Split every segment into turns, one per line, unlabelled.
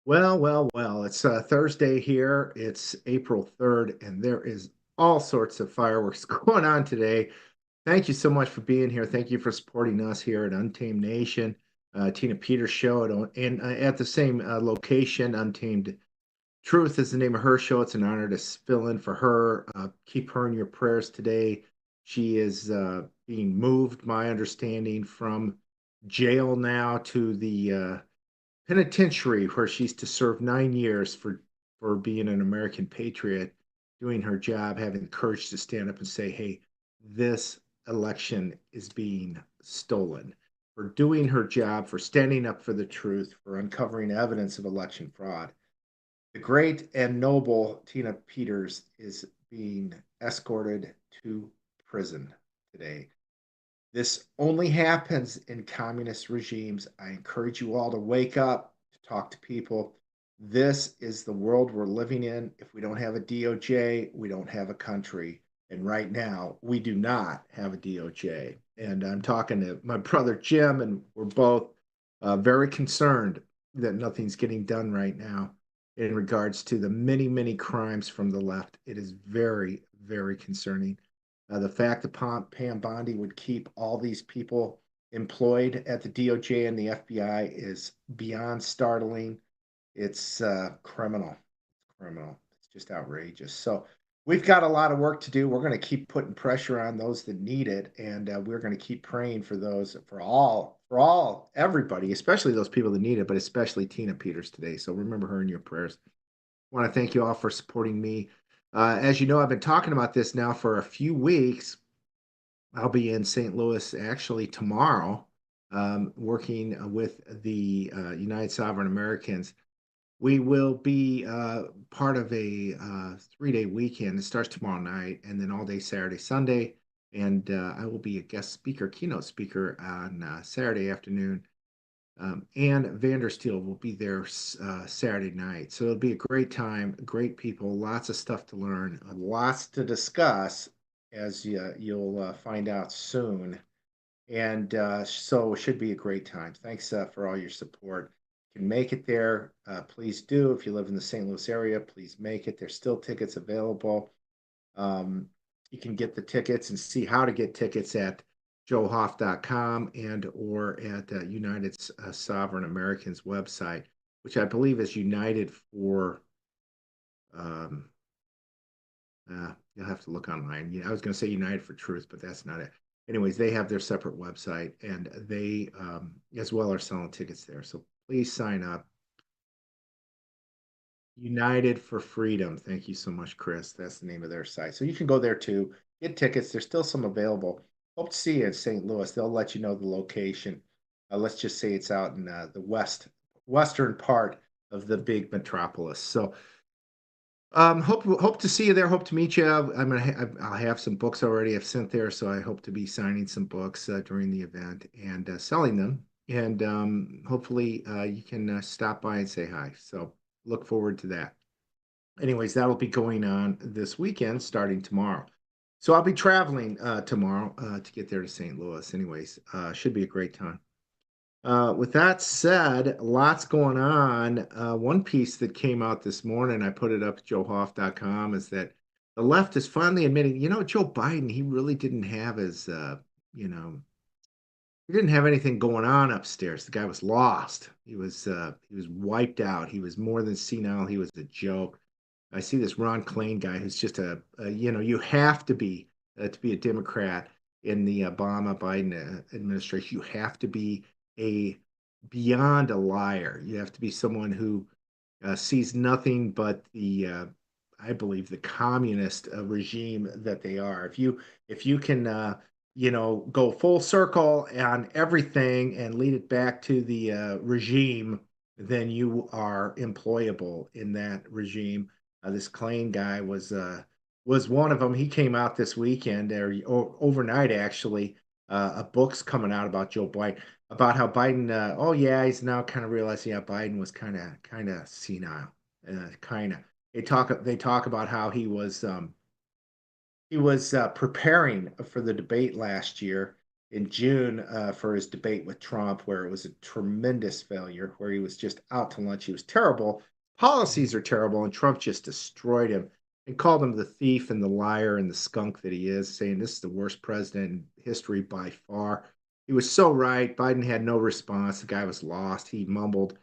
Well, it's Thursday here. It's April 3rd, and there is all sorts of fireworks going on today. Thank you so much for being here. Thank you for supporting us here at Untamed Nation, Tina Peters Show, and at the same location, Untamed Truth is the name of her show. It's an honor to fill in for her. Keep her in your prayers today. She is being moved, my understanding, from jail now to the penitentiary where she's to serve 9 years for being an American patriot, doing her job, having the courage to stand up and say, "Hey, this election is being stolen." For doing her job, for standing up for the truth, for uncovering evidence of election fraud. The great and noble Tina Peters is being escorted to prison today. This only happens in communist regimes. I encourage you all to wake up, to talk to people. This is the world we're living in. If we don't have a DOJ, we don't have a country. And right now, we do not have a DOJ. And I'm talking to my brother Jim, and we're both very concerned that nothing's getting done right now in regards to the many, many crimes from the left. It is very, very concerning. The fact that Pam Bondi would keep all these people employed at the DOJ and the FBI is beyond startling. It's criminal. It's criminal. It's just outrageous. So we've got a lot of work to do. We're going to keep putting pressure on those that need it, and we're going to keep praying for those, everybody, especially those people that need it, but especially Tina Peters today. So remember her in your prayers. I want to thank you all for supporting me. As you know, I've been talking about this now for a few weeks. I'll be in St. Louis actually tomorrow, working with the United Sovereign Americans. We will be part of a 3-day weekend. It starts tomorrow night and then all day Saturday, Sunday. And I will be a guest speaker, keynote speaker on Saturday afternoon. And Vandersteel will be there Saturday night. So it'll be a great time, great people, lots of stuff to learn, lots to discuss, as you'll find out soon. And so it should be a great time. Thanks for all your support. If you can make it there, please do. If you live in the St. Louis area, please make it. There's still tickets available. Um, you can get the tickets and see how to get tickets at joehoff.com and or at United Sovereign Americans website, which I believe is United for um, you'll have to look online. I was going to say United for Truth, but that's not it. Anyways, they have their separate website, and they as well are selling tickets there. So please sign up. United for Freedom. Thank you so much, Chris. That's the name of their site. So you can go there too, get tickets. There's still some available. Hope to see you in St. Louis. They'll let you know the location. Let's just say it's out in the western part of the big metropolis. So hope to see you there. Hope to meet you. I'll have some books already I've sent there, so I hope to be signing some books during the event and selling them. And hopefully you can stop by and say hi. So look forward to that. Anyways, that'll be going on this weekend, starting tomorrow. So I'll be traveling tomorrow to get there to St. Louis. Anyways, should be a great time. With that said, lots going on. One piece that came out this morning, I put it up at joehoff.com, is that the left is finally admitting, Joe Biden, he really didn't have his, you know, he didn't have anything going on upstairs. The guy was lost. He was wiped out. He was more than senile. He was a joke. I see this Ron Klain guy who's just you have to be a Democrat in the Obama Biden administration. You have to be a beyond a liar. You have to be someone who sees nothing but I believe, the communist regime that they are. If you can, go full circle on everything and lead it back to the regime, then you are employable in that regime. This Klain guy was one of them. He came out this weekend or overnight actually. A book's coming out about Joe Biden, about how Biden. Oh yeah, he's now kind of realizing how Biden was kind of senile, kind of. They talk about how he was preparing for the debate last year, in June for his debate with Trump, where it was a tremendous failure, where he was just out to lunch. He was terrible. Policies are terrible, and Trump just destroyed him and called him the thief and the liar and the skunk that he is, saying this is the worst president in history by far. He was so right. Biden had no response. The guy was lost. He mumbled.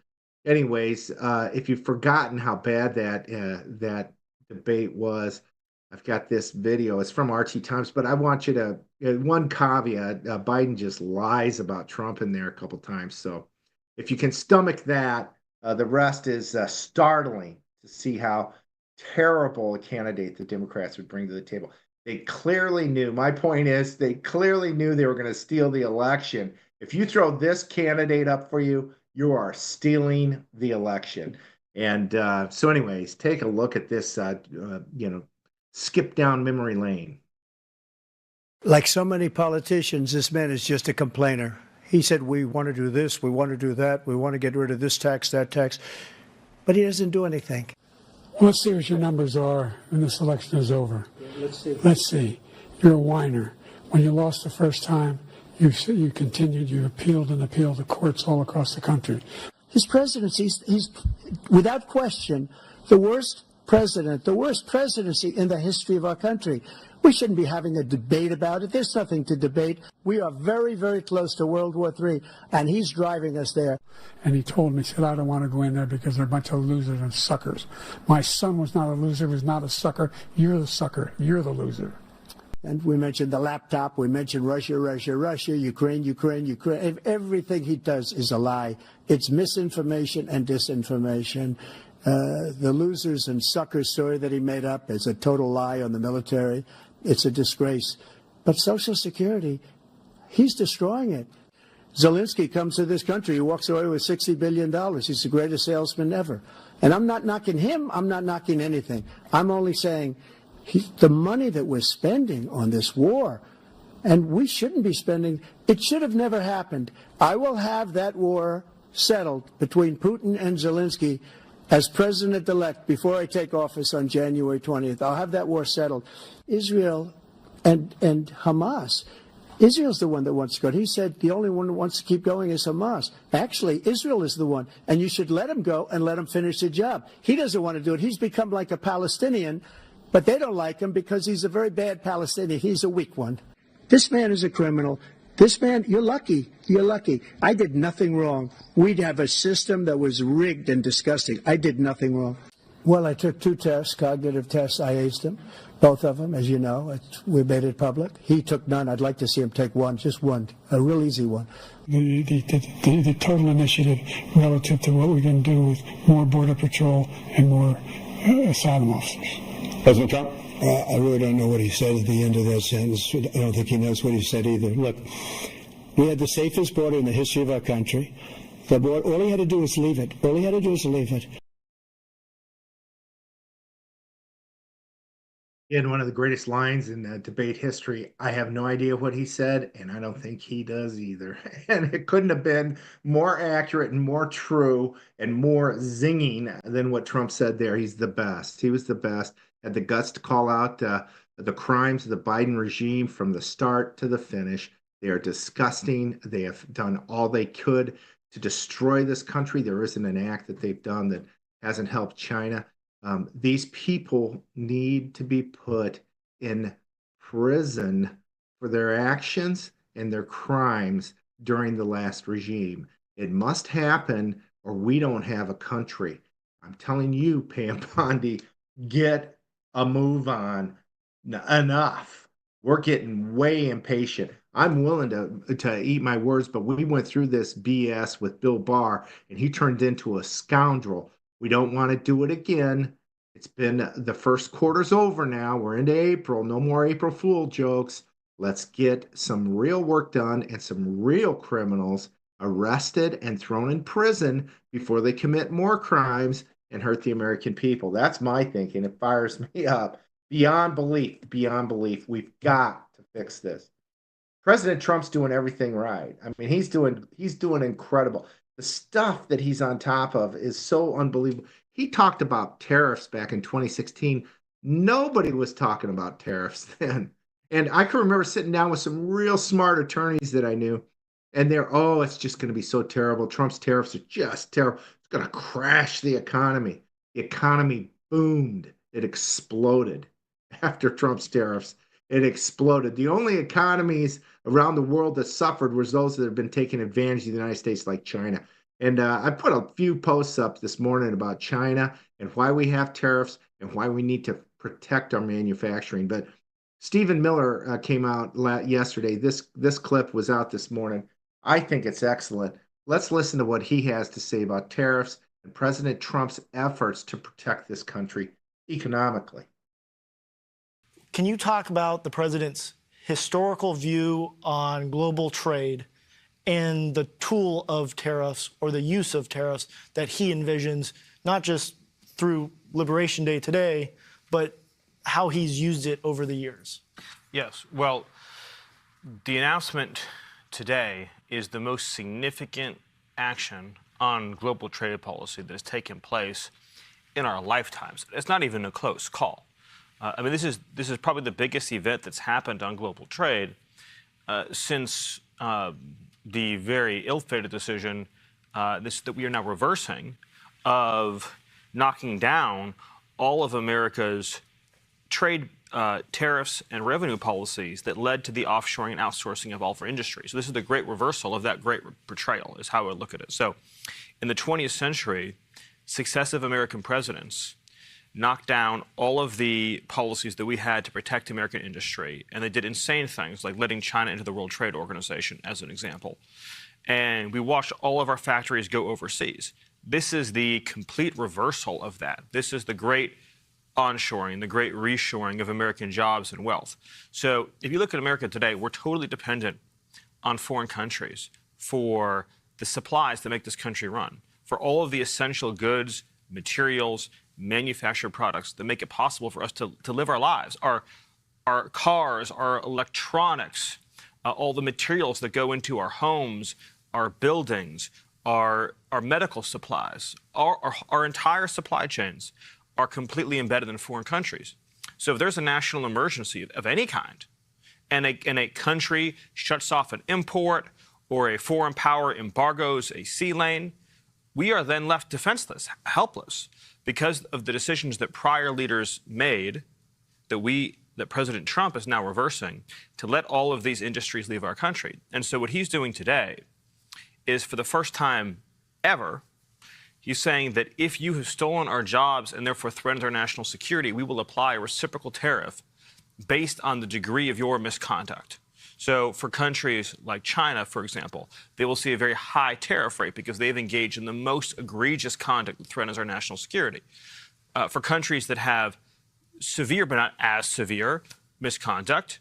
Anyways, if you've forgotten how bad that debate was, I've got this video. It's from RT Times, but I want you to one caveat: Biden just lies about Trump in there a couple times. So if you can stomach that, the rest is startling to see how terrible a candidate the Democrats would bring to the table. They clearly knew. My point is, they clearly knew they were going to steal the election. If you throw this candidate up for you, you are stealing the election. And so, anyways, take a look at this. Skip down memory lane.
Like so many politicians, this man is just a complainer. He said, we want to do this, we want to do that, we want to get rid of this tax, that tax, but he doesn't do anything.
Let's see what your numbers are when this election is over. Let's see. You're a whiner. When you lost the first time, you continued, you appealed and appealed to courts all across the country.
His presidency, he's without question the worst president, the worst presidency in the history of our country. We shouldn't be having a debate about it. There's nothing to debate. We are very, very close to World War III, and he's driving us there.
And he told me, he said, I don't want to go in there because they're a bunch of losers and suckers. My son was not a loser, was not a sucker. You're the sucker. You're the loser.
And we mentioned the laptop. We mentioned Russia, Russia, Russia, Ukraine, Ukraine, Ukraine. Everything he does is a lie. It's misinformation and disinformation. The losers and suckers story that he made up is a total lie on the military. It's a disgrace. But Social Security, he's destroying it. Zelensky comes to this country. He walks away with $60 billion. He's the greatest salesman ever. And I'm not knocking him. I'm not knocking anything. I'm only saying the money that we're spending on this war, and we shouldn't be spending, it should have never happened. I will have that war settled between Putin and Zelensky as president-elect before I take office on January 20th. I'll have that war settled. Israel and Hamas. Israel's the one that wants to go. He said the only one that wants to keep going is Hamas. Actually, Israel is the one, and you should let him go and let him finish the job. He doesn't want to do it. He's become like a Palestinian, but they don't like him because he's a very bad Palestinian. He's a weak one. This man is a criminal. This man, you're lucky. You're lucky. I did nothing wrong. We'd have a system that was rigged and disgusting. I did nothing wrong. Well, I took 2 tests, cognitive tests. I aced them, both of them, as you know. We made it public. He took none. I'd like to see him take one, just one, a real easy one.
The total initiative relative to what we're going to do with more Border Patrol and more asylum officers.
President Trump?
I really don't know what he said at the end of that sentence. I don't think he knows what he said either. Look, we had the safest border in the history of our country. The border, all he had to do was leave it. All he had to do was leave it.
In one of the greatest lines in debate history, I have no idea what he said, and I don't think he does either. And it couldn't have been more accurate and more true and more zinging than what Trump said there. He's the best. He was the best. Had the guts to call out the crimes of the Biden regime from the start to the finish. They are disgusting. They have done all they could to destroy this country. There isn't an act that they've done that hasn't helped China. These people need to be put in prison for their actions and their crimes during the last regime. It must happen or we don't have a country. I'm telling you, Pam Bondi, get a move on. Enough. We're getting way impatient. I'm willing to eat my words, but we went through this BS with Bill Barr, and he turned into a scoundrel. We don't want to do it again. It's been the first quarter's over now. We're into April. No more April Fool jokes. Let's get some real work done and some real criminals arrested and thrown in prison before they commit more crimes and hurt the American people. That's my thinking. It fires me up beyond belief, beyond belief. We've got to fix this. President Trump's doing everything right. I mean, he's doing incredible. The stuff that he's on top of is so unbelievable. He talked about tariffs back in 2016. Nobody was talking about tariffs then. And I can remember sitting down with some real smart attorneys that I knew, and they're, oh, it's just going to be so terrible. Trump's tariffs are just terrible. It's going to crash the economy. The economy boomed. It exploded after Trump's tariffs. It exploded. The only economies around the world that suffered was those that have been taking advantage of the United States, like China. And I put a few posts up this morning about China and why we have tariffs and why we need to protect our manufacturing. But Stephen Miller came out yesterday. This clip was out this morning. I think it's excellent. Let's listen to what he has to say about tariffs and President Trump's efforts to protect this country economically.
Can you talk about the president's historical view on global trade and the tool of tariffs or the use of tariffs that he envisions, not just through Liberation Day today, but how he's used it over the years?
Yes. Well, the announcement today is the most significant action on global trade policy that has taken place in our lifetimes. It's not even a close call. I mean, this is probably the biggest event that's happened on global trade since the very ill-fated decision that we are now reversing of knocking down all of America's trade tariffs and revenue policies that led to the offshoring and outsourcing of all of our industry. So this is the great reversal of that great betrayal, is how I look at it. So in the 20th century, successive American presidents knocked down all of the policies that we had to protect American industry, and they did insane things like letting China into the World Trade Organization, as an example. And we watched all of our factories go overseas. This is the complete reversal of that. This is the great onshoring, the great reshoring of American jobs and wealth. So if you look at America today, we're totally dependent on foreign countries for the supplies that make this country run, for all of the essential goods, materials, manufactured products that make it possible for us to live our lives. Our cars, our electronics, all the materials that go into our homes, our buildings, our medical supplies, our entire supply chains are completely embedded in foreign countries. So if there's a national emergency of any kind, and a country shuts off an import or a foreign power embargoes a sea lane, we are then left defenseless, helpless, because of the decisions that prior leaders made that President Trump is now reversing to let all of these industries leave our country. And so what he's doing today is, for the first time ever, he's saying that if you have stolen our jobs and therefore threatened our national security, we will apply a reciprocal tariff based on the degree of your misconduct. So for countries like China, for example, they will see a very high tariff rate because they've engaged in the most egregious conduct that threatens our national security. For countries that have severe but not as severe misconduct,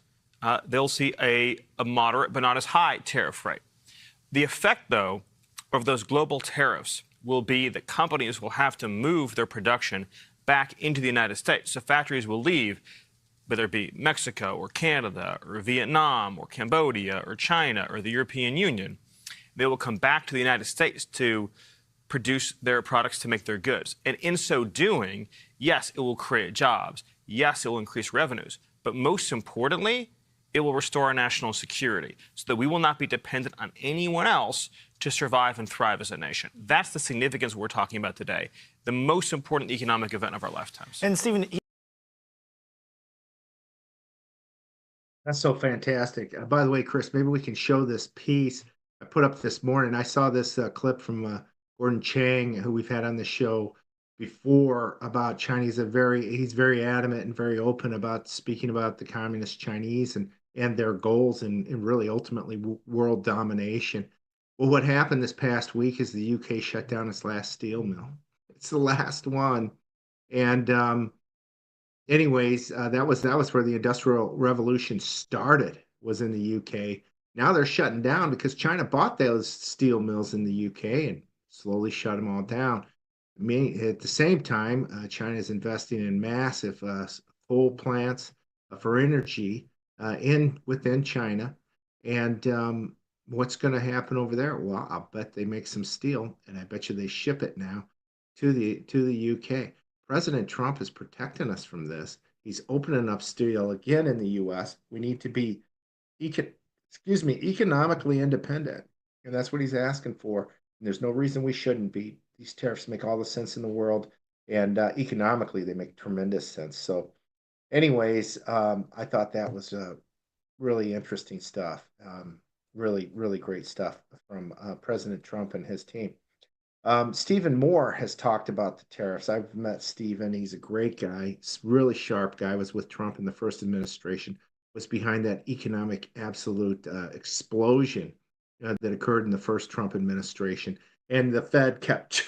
they'll see a moderate but not as high tariff rate. The effect, though, of those global tariffs will be that companies will have to move their production back into the United States. So factories will leave, whether it be Mexico or Canada or Vietnam or Cambodia or China or the European Union. They will come back to the United States to produce their products, to make their goods. And in so doing, yes, it will create jobs. Yes, it will increase revenues. But most importantly, it will restore our national security so that we will not be dependent on anyone else to survive and thrive as a nation. That's the significance we're talking about today, the most important economic event of our lifetimes.
And Stephen,
That's so fantastic. By the way, Chris, maybe we can show this piece I put up this morning. I saw this clip from Gordon Chang, who we've had on the show before, about China. He's very adamant and very open about speaking about the communist Chinese and their goals and really ultimately world domination. Well, what happened this past week is the UK shut down its last steel mill. It's the last one. And anyways, that was where the Industrial Revolution started, was in the UK. Now they're shutting down because China bought those steel mills in the UK and slowly shut them all down. I mean, at the same time, China is investing in massive coal plants for energy within China. And what's going to happen over there? Well, I'll bet they make some steel, and I bet you they ship it now to the UK. President Trump is protecting us from this. He's opening up steel again in the U.S. We need to be, economically independent. And that's what he's asking for. And there's no reason we shouldn't be. These tariffs make all the sense in the world. And economically, they make tremendous sense. So, anyways, I thought that was really interesting stuff. Really, really great stuff from President Trump and his team. Stephen Moore has talked about the tariffs. I've met Stephen. He's a great guy. He's a really sharp guy. Was with Trump in the first administration. Was behind that economic absolute explosion that occurred in the first Trump administration. And the Fed kept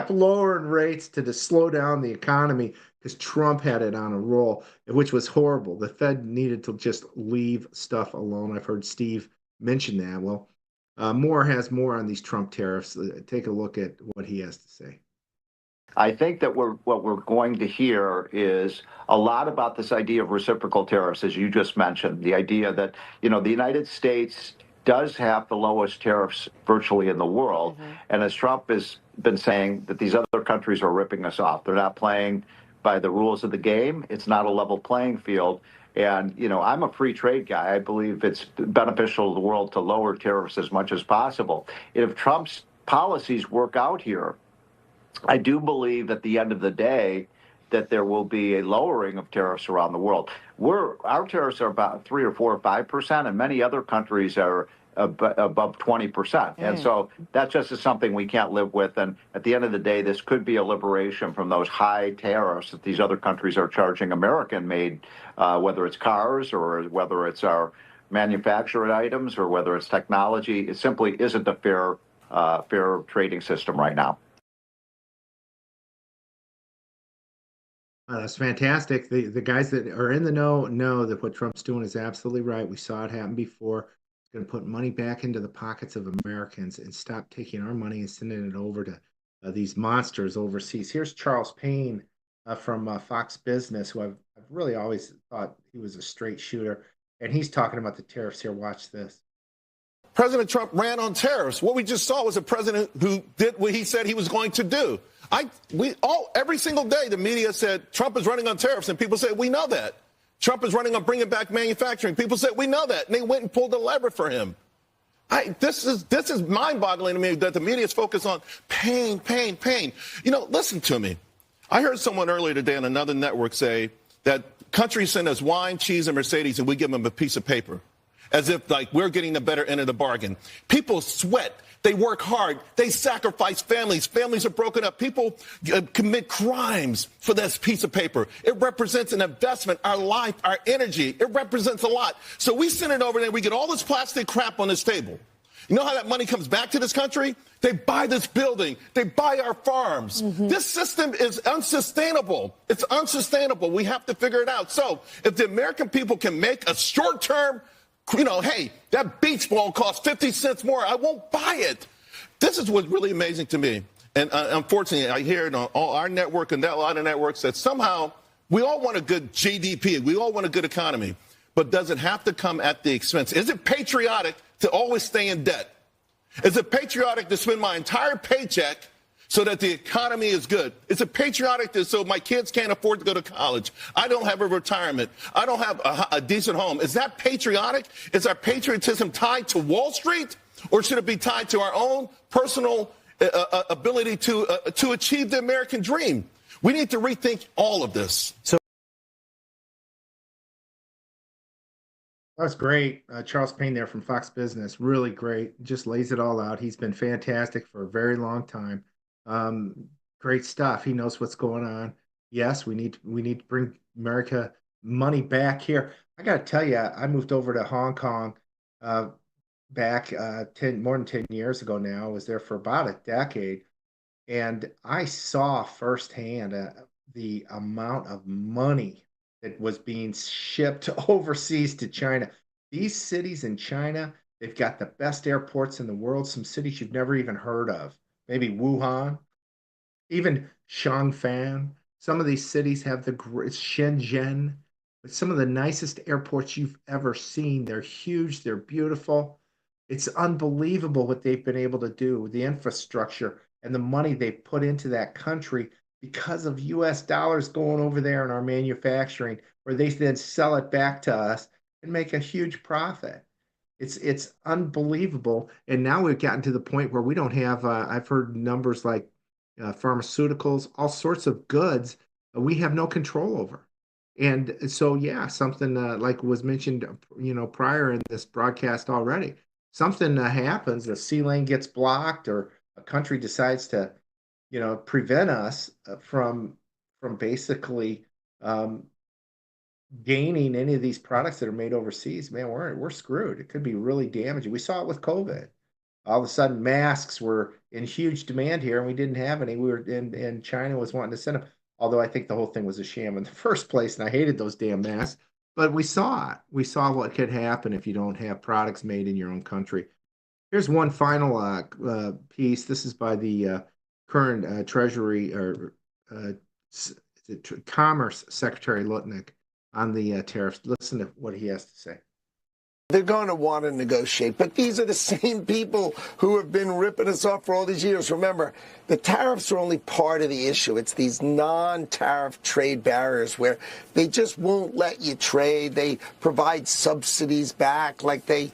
lowering rates to slow down the economy because Trump had it on a roll, which was horrible. The Fed needed to just leave stuff alone. I've heard Steve mention that. Well, Moore has more on these Trump tariffs. Take a look at what he has to say.
I think that what we're going to hear is a lot about this idea of reciprocal tariffs, as you just mentioned. The idea that, the United States does have the lowest tariffs virtually in the world. Mm-hmm. And as Trump has been saying, that these other countries are ripping us off. They're not playing by the rules of the game. It's not a level playing field. And, I'm a free trade guy. I believe it's beneficial to the world to lower tariffs as much as possible. If Trump's policies work out here, I do believe at the end of the day that there will be a lowering of tariffs around the world. Our tariffs are about 3 or 4 or 5%, and many other countries are above 20%. And so that just is something we can't live with. And at the end of the day, this could be a liberation from those high tariffs that these other countries are charging American-made, whether it's cars or whether it's our manufactured items or whether it's technology. It simply isn't a fair trading system right now.
That's fantastic. The guys that are in the know that what Trump's doing is absolutely right. We saw it happen before. It's going to put money back into the pockets of Americans and stop taking our money and sending it over to these monsters overseas. Here's Charles Payne from Fox Business, who I've really always thought he was a straight shooter. And he's talking about the tariffs here. Watch this.
President Trump ran on tariffs. What we just saw was a president who did what he said he was going to do. Every single day, the media said Trump is running on tariffs, and people said, we know that. Trump is running on bringing back manufacturing. People said, we know that. And they went and pulled the lever for him. This is mind-boggling to me that the media is focused on pain. Listen to me. I heard someone earlier today on another network say that countries send us wine, cheese, and Mercedes, and we give them a piece of paper, as if we're getting the better end of the bargain. People sweat. They work hard. They sacrifice families. Families are broken up. People commit crimes for this piece of paper. It represents an investment, our life, our energy. It represents a lot. So we send it over there. We get all this plastic crap on this table. You know how that money comes back to this country? They buy this building. They buy our farms. Mm-hmm. This system is unsustainable. It's unsustainable. We have to figure it out. So if the American people can make a short-term hey, that beach ball costs 50 cents more. I won't buy it. This is what's really amazing to me. And unfortunately, I hear it on all our network and a lot of networks that somehow we all want a good GDP. We all want a good economy. But does it have to come at the expense? Is it patriotic to always stay in debt? Is it patriotic to spend my entire paycheck so that the economy is good? Is it patriotic so my kids can't afford to go to college? I don't have a retirement. I don't have a decent home. Is that patriotic? Is our patriotism tied to Wall Street? Or should it be tied to our own personal ability to achieve the American dream? We need to rethink all of this.
That's great. Charles Payne there from Fox Business. Really great. Just lays it all out. He's been fantastic for a very long time. Great stuff. He knows what's going on. Yes, we need to bring America money back here. I got to tell you, I moved over to Hong Kong back more than 10 years ago now. I was there for about a decade, and I saw firsthand the amount of money that was being shipped overseas to China. These cities in China, they've got the best airports in the world, some cities you've never even heard of. Maybe Wuhan, even Shangfan. Some of these cities have Shenzhen, some of the nicest airports you've ever seen. They're huge, they're beautiful. It's unbelievable what they've been able to do, the infrastructure and the money they put into that country because of U.S. dollars going over there in our manufacturing. where they then sell it back to us and make a huge profit. It's unbelievable. And now we've gotten to the point where we don't have, I've heard numbers like pharmaceuticals, all sorts of goods we have no control over. And so, yeah, something like was mentioned, prior in this broadcast already, something happens, a sea lane gets blocked, or a country decides to, prevent us from basically um, gaining any of these products that are made overseas. Man, we're screwed. It could be really damaging. We saw it with COVID. All of a sudden, masks were in huge demand here, and we didn't have any. We were in, and China was wanting to send them. Although I think the whole thing was a sham in the first place, and I hated those damn masks. But we saw it. We saw what could happen if you don't have products made in your own country. Here's one final piece. This is by the current Treasury or Commerce Secretary Lutnick on the tariffs. Listen to what he has to say.
They're going to want to negotiate, but these are the same people who have been ripping us off for all these years. Remember, the tariffs are only part of the issue. It's these non-tariff trade barriers where they just won't let you trade. They provide subsidies back, like they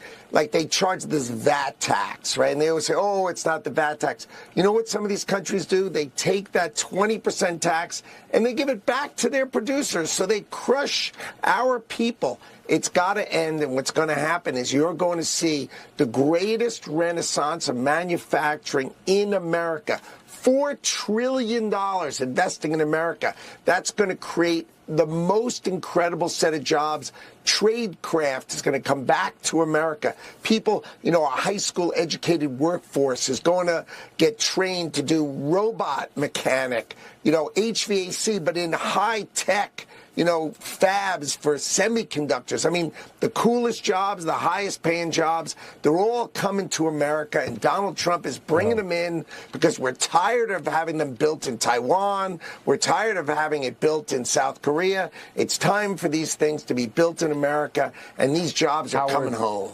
charge this VAT tax, right? And they always say, oh, it's not the VAT tax. You know what some of these countries do? They take that 20% tax and they give it back to their producers. So they crush our people. It's got to end, and what's going to happen is you're going to see the greatest renaissance of manufacturing in America. $4 trillion investing in America. That's going to create the most incredible set of jobs. Tradecraft is going to come back to America. People, a high school educated workforce is going to get trained to do robot mechanic, HVAC, but in high tech, fabs for semiconductors. I mean, the coolest jobs, the highest paying jobs, they're all coming to America, and Donald Trump is bringing them in because we're tired of having them built in Taiwan. We're tired of having it built in South Korea. It's time for these things to be built in America, and these jobs are coming home.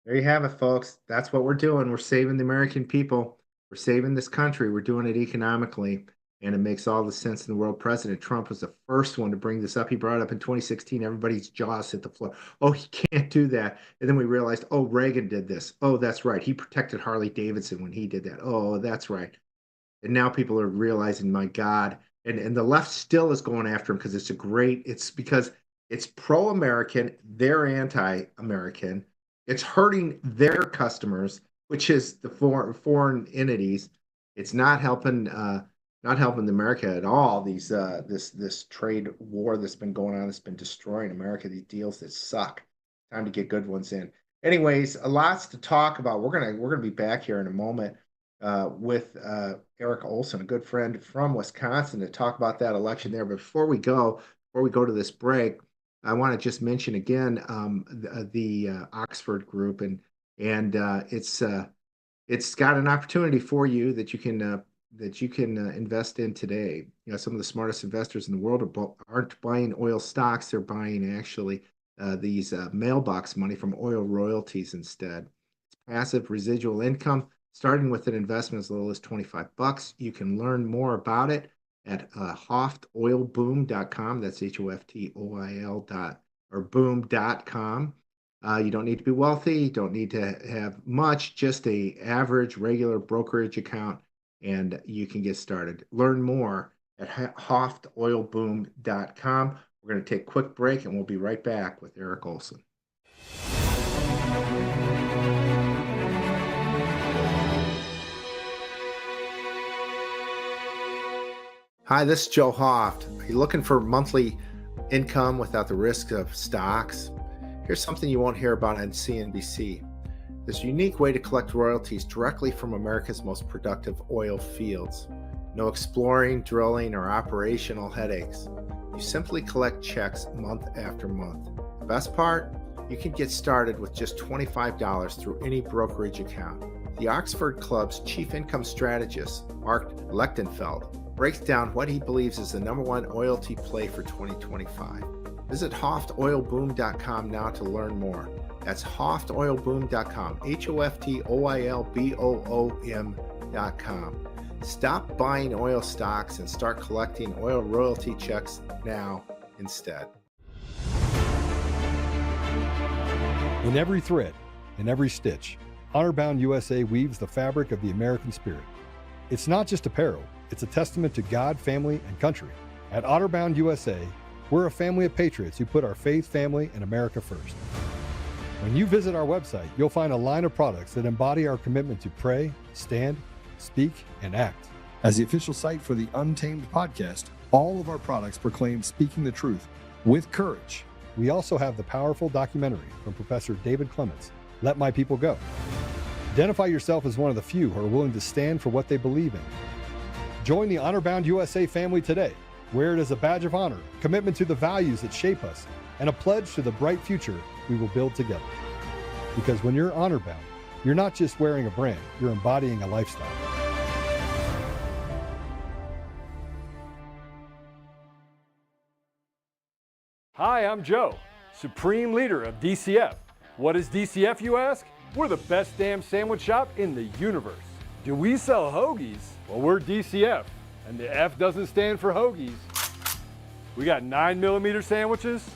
There you have it, folks. That's what we're doing. We're saving the American people. We're saving this country. We're doing it economically. And it makes all the sense in the world. President Trump was the first one to bring this up. He brought it up in 2016. Everybody's jaws hit the floor. Oh, he can't do that. And then we realized, oh, Reagan did this. Oh, that's right. He protected Harley Davidson when he did that. Oh, that's right. And now people are realizing, my God. And the left still is going after him because it's because it's pro-American. They're anti-American. It's hurting their customers, which is the foreign entities. It's not helping America at all. This trade war that's been going on, that's been destroying America. These deals that suck. Time to get good ones in. Anyways, lots to talk about. We're gonna be back here in a moment with Erik Olsen, a good friend from Wisconsin, to talk about that election there. But before we go to this break, I want to just mention again the Oxford group, and it's got an opportunity for you that you can invest in today. Some of the smartest investors in the world aren't buying oil stocks; they're buying actually these mailbox money from oil royalties instead. It's passive residual income, starting with an investment as little as $25. You can learn more about it at hoftoilboom.com. That's HOFTOIL boom.com. You don't need to be wealthy. You don't need to have much, just a average regular brokerage account, and you can get started. Learn more at hoftoilboom.com. We're going to take a quick break, and we'll be right back with Erik Olsen. Hi, this is Joe Hoft. Are you looking for monthly income without the risk of stocks? Here's something you won't hear about on CNBC. There's a unique way to collect royalties directly from America's most productive oil fields. No exploring, drilling, or operational headaches. You simply collect checks month after month. The best part? You can get started with just $25 through any brokerage account. The Oxford Club's chief income strategist, Mark Lechtenfeld, breaks down what he believes is the #1 royalty play for 2025. Visit hoftoilboom.com now to learn more. That's hoftoilboom.com, HOFTOILBOOM.com. Stop buying oil stocks and start collecting oil royalty checks now instead.
In every thread, in every stitch, Honor-Bound USA weaves the fabric of the American spirit. It's not just apparel, it's a testament to God, family, and country. At Honor-Bound USA, we're a family of patriots who put our faith, family, and America first. When you visit our website, you'll find a line of products that embody our commitment to pray, stand, speak, and act. As the official site for the Untamed podcast, all of our products proclaim speaking the truth with courage. We also have the powerful documentary from Professor David Clements, Let My People Go. Identify yourself as one of the few who are willing to stand for what they believe in. Join the Honor-Bound USA family today. Wear it as a badge of honor, commitment to the values that shape us, and a pledge to the bright future we will build together. Because when you're honor-bound, you're not just wearing a brand, you're embodying a lifestyle.
Hi, I'm Joe, Supreme Leader of DCF. What is DCF, you ask? We're the best damn sandwich shop in the universe. Do we sell hoagies? Well, we're DCF, and the F doesn't stand for hoagies. We got 9mm sandwiches,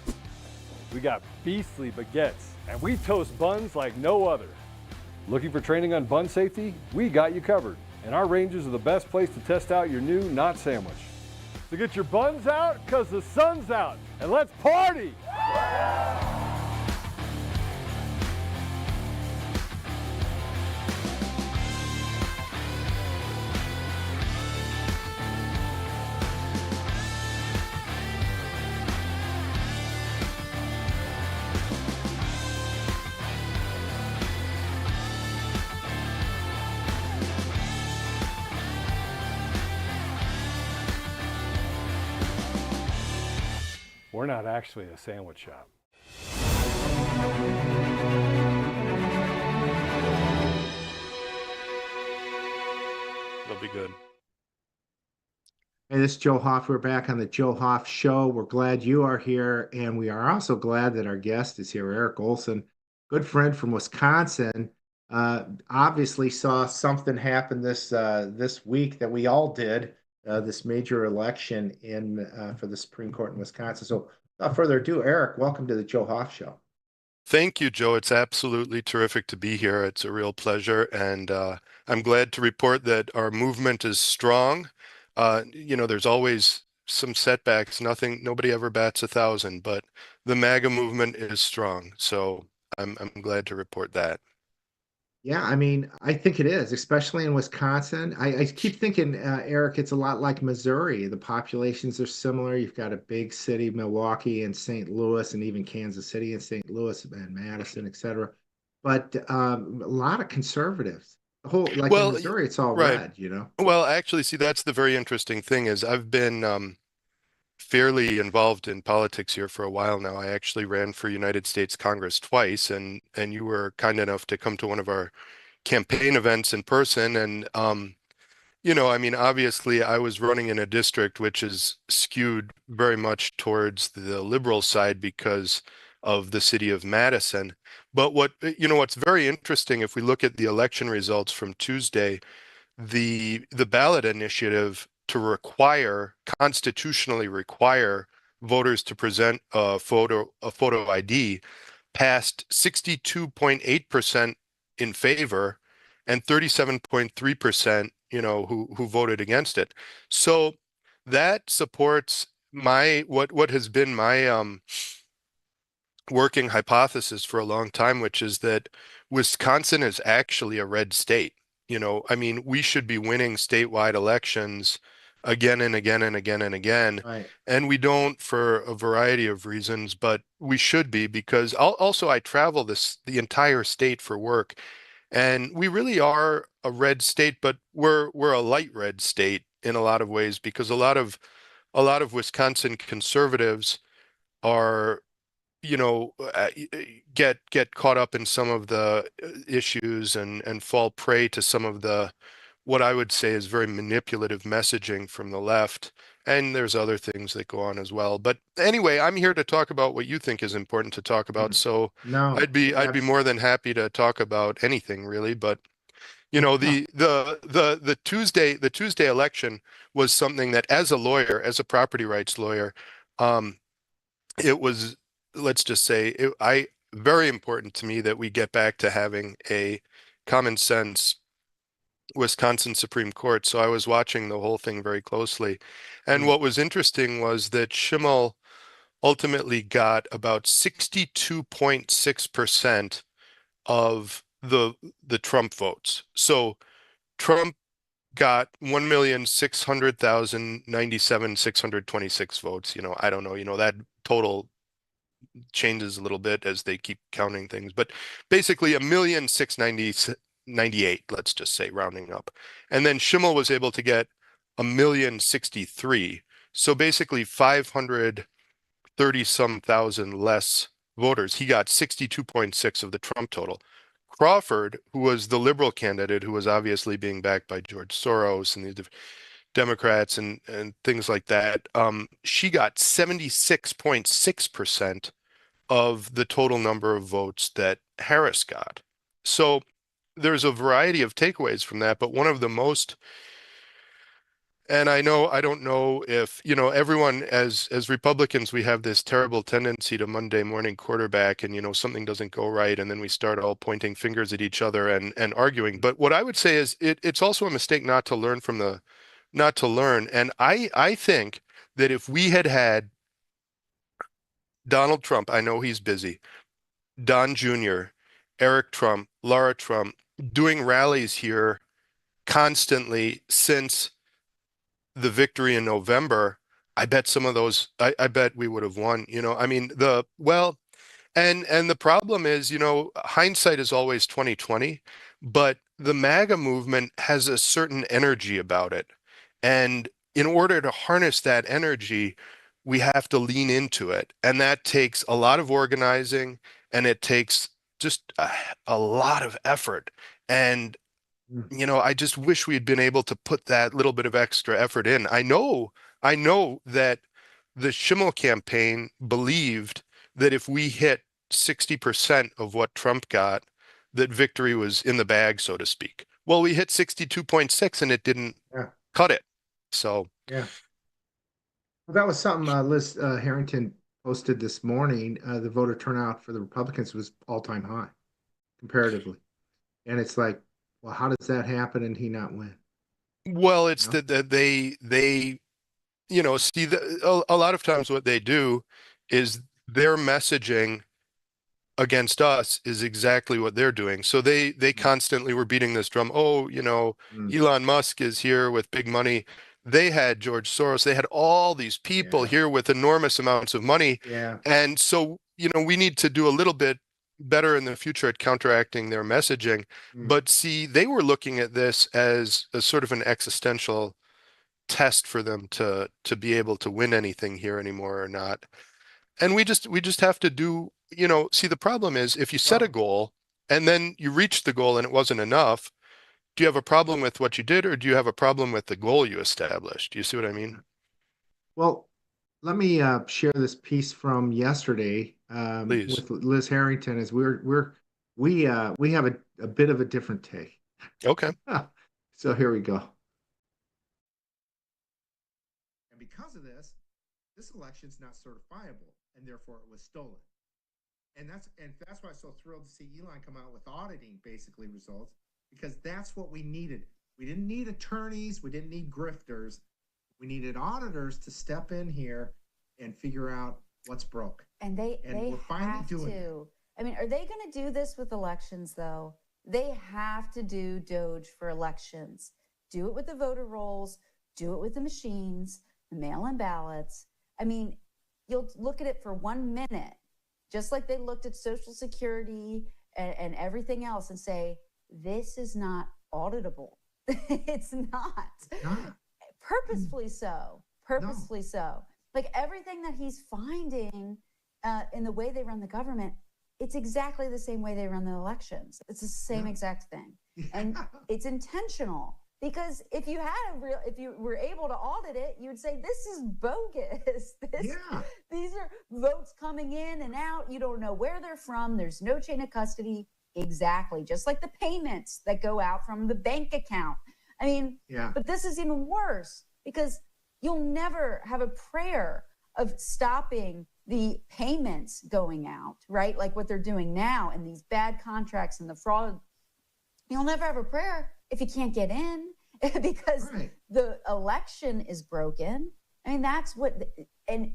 we got beastly baguettes, and we toast buns like no other. Looking for training on bun safety? We got you covered, and our ranges are the best place to test out your new Not sandwich. So get your buns out, cause the sun's out, and let's party! We're not actually a sandwich shop.
They'll be good.
Hey, this is Joe Hoff. We're back on the Joe Hoff Show. We're glad you are here, and we are also glad that our guest is here, Erik Olsen, good friend from Wisconsin. Obviously saw something happen this week that we all did. This major election for the Supreme Court in Wisconsin. So without further ado, Erik, welcome to the Joe Hoff Show.
Thank you, Joe. It's absolutely terrific to be here. It's a real pleasure. And I'm glad to report that our movement is strong. There's always some setbacks. Nobody ever bats 1,000, but the MAGA movement is strong. So I'm glad to report that.
Yeah, I mean, I think it is, especially in Wisconsin. I keep thinking, Erik, it's a lot like Missouri. The populations are similar. You've got a big city, Milwaukee and St. Louis, and even Kansas City and St. Louis and Madison, et cetera. But a lot of conservatives. In Missouri, it's all
right.
red, you know?
Well, actually, see, that's the very interesting thing is I've been fairly involved in politics here for a while now. I actually ran for United States Congress twice, and you were kind enough to come to one of our campaign events in person. And obviously I was running in a district which is skewed very much towards the liberal side because of the city of Madison. But what's very interesting, if we look at the election results from Tuesday, the ballot initiative to constitutionally require voters to present a photo ID passed 62.8% in favor and 37.3%, who voted against it. So that supports what has been my working hypothesis for a long time, which is that Wisconsin is actually a red state. We should be winning statewide elections again and again and again and again.
Right.
And we don't for a variety of reasons, but we should be because I travel the entire state for work. And we really are a red state, but we're a light red state in a lot of ways because a lot of Wisconsin conservatives are get caught up in some of the issues and fall prey to some of the what I would say is very manipulative messaging from the left. And there's other things that go on as well. But anyway, I'm here to talk about what you think is important to talk about. So
No,
I'd be more than happy to talk about anything really. But You know, the Tuesday election was something that, as a lawyer, as a property rights lawyer, um, it was, let's just say, very important to me that we get back to having a common sense Wisconsin Supreme Court. So I was watching the whole thing very closely. And what was interesting was that Schimmel ultimately got about 62.6% of the Trump votes. So Trump got 1,600,097,626 votes. You know, I don't know, that total changes a little bit as they keep counting things, but basically 1,690,98, let's just say, rounding up. And then Schimmel was able to get 1,063. So basically 530 some thousand less voters. He got 62.6 of the Trump total. Crawford, who was the liberal candidate, who was obviously being backed by George Soros and the Democrats and things like that, she got 76.6% of the total number of votes that Harris got. So there's a variety of takeaways from that, but one of the most, and I don't know if, everyone, as Republicans, we have this terrible tendency to Monday morning quarterback, and something doesn't go right, and then we start all pointing fingers at each other and arguing. But what I would say is it's also a mistake not to learn. And I think that if we had Donald Trump, I know he's busy, Don Jr., Eric Trump, Laura Trump, doing rallies here constantly since the victory in November, I bet some of those, I bet we would have won. I mean, and the problem is, hindsight is always 2020, but the MAGA movement has a certain energy about it. And in order to harness that energy, we have to lean into it. And that takes a lot of organizing, and it takes just a lot of effort. And I just wish we had been able to put that little bit of extra effort in. I know that the Schimmel campaign believed that if we hit 60% of what Trump got, that victory was in the bag, so to speak. Well, we hit 62.6 and it didn't cut it. So
yeah. Well, that was something Liz Harrington posted this morning. The voter turnout for the Republicans was all-time high, comparatively. And it's like, well, how does that happen and he not win?
Well, it's that they see a lot of times what they do is their messaging against us is exactly what they're doing. So they constantly were beating this drum. Oh, Elon Musk is here with big money. They had George Soros. They had all these people here with enormous amounts of money.
Yeah.
And so, we need to do a little bit better in the future at counteracting their messaging. But see, they were looking at this as a sort of an existential test for them to be able to win anything here anymore or not. And we just have to do, see, the problem is if you set a goal and then you reach the goal and it wasn't enough, do you have a problem with what you did, or do you have a problem with the goal you established? Do you see what I mean?
Well, let me share this piece from yesterday
Please.
with Liz Harrington. As we have a bit of a different take.
Okay.
So here we go. And because of this election's not certifiable, and therefore it was stolen. And that's why I'm so thrilled to see Elon come out with auditing basically results, because that's what we needed. We didn't need attorneys, we didn't need grifters. We needed auditors to step in here and figure out what's broke.
And we're finally doing it. I mean, are they going to do this with elections, though? They have to do Doge for elections. Do it with the voter rolls, do it with the machines, the mail-in ballots. I mean, you'll look at it for 1 minute, just like they looked at Social Security and everything else, and say, this is not auditable. It's not. Purposefully so. Purposefully so. Like everything that he's finding in the way they run the government, it's exactly the same way they run the elections. It's the same exact thing. And it's intentional. Because if you were able to audit it, you'd say, this is bogus. These are votes coming in and out. You don't know where they're from. There's no chain of custody. Exactly. Just like the payments that go out from the bank account. I mean,
Yeah.
but this is even worse because you'll never have a prayer of stopping the payments going out, right? Like what they're doing now and these bad contracts and the fraud. You'll never have a prayer if you can't get in because the election is broken. I mean, that's what, and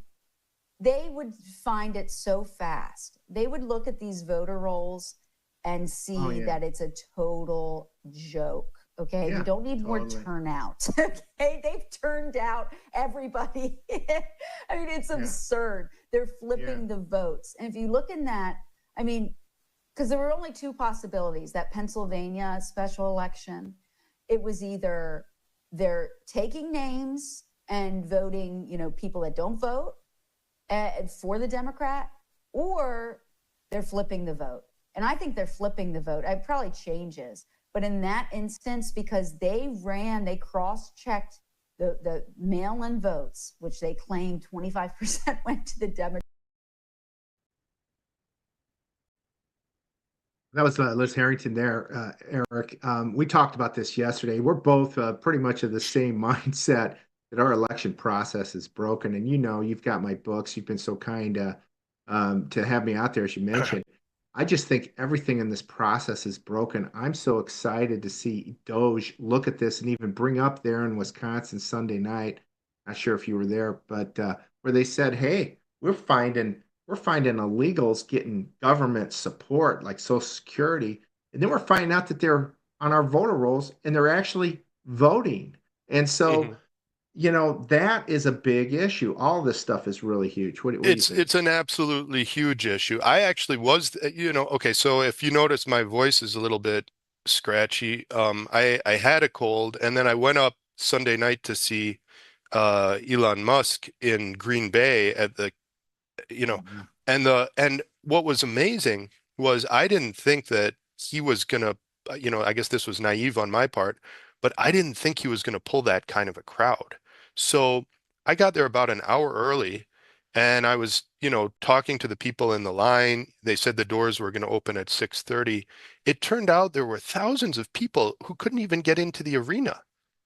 they would find it so fast. They would look at these voter rolls and see that it's a total joke. Okay.
Yeah,
we don't need more turnout. Okay. They've turned out everybody. I mean, it's absurd. They're flipping the votes. And if you look in that, I mean, because there were only two possibilities, that Pennsylvania special election. It was either they're taking names and voting, people that don't vote for the Democrat, or they're flipping the vote. And I think they're flipping the vote. It probably changes. But in that instance, because they cross-checked the mail-in votes, which they claimed 25% went to the Democrats.
That was Liz Harrington there, Erik. We talked about this yesterday. We're both pretty much of the same mindset that our election process is broken. And you've got my books. You've been so kind to have me out there, as you mentioned. I just think everything in this process is broken. I'm so excited to see Doge look at this and even bring up there in Wisconsin Sunday night. Not sure if you were there, but where they said, "Hey, we're finding illegals getting government support like Social Security, and then we're finding out that they're on our voter rolls and they're actually voting." And so, that is a big issue. All this stuff is really huge. What do you think?
It's an absolutely huge issue. I actually was, okay, so if you notice my voice is a little bit scratchy. I had a cold, and then I went up Sunday night to see Elon Musk in Green Bay at the and what was amazing was I didn't think that he was gonna, I guess this was naive on my part, but I didn't think he was gonna pull that kind of a crowd. So I got there about an hour early, and I was, talking to the people in the line. They said the doors were going to open at 6:30. It turned out there were thousands of people who couldn't even get into the arena.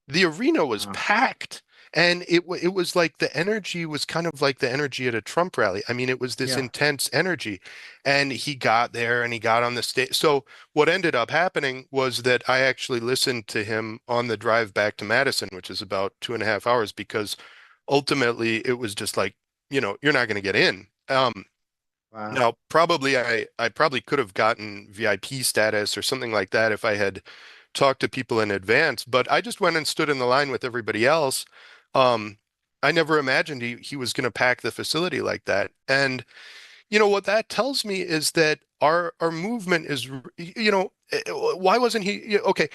The arena was packed. And it was like the energy was kind of like the energy at a Trump rally. I mean, it was this intense energy. And he got there and he got on the stage. So what ended up happening was that I actually listened to him on the drive back to Madison, which is about 2.5 hours, because ultimately it was just like, you're not going to get in. Now, probably I probably could have gotten VIP status or something like that if I had talked to people in advance, but I just went and stood in the line with everybody else. I never imagined he was going to pack the facility like that. And what that tells me is that our movement is, why wasn't he okay?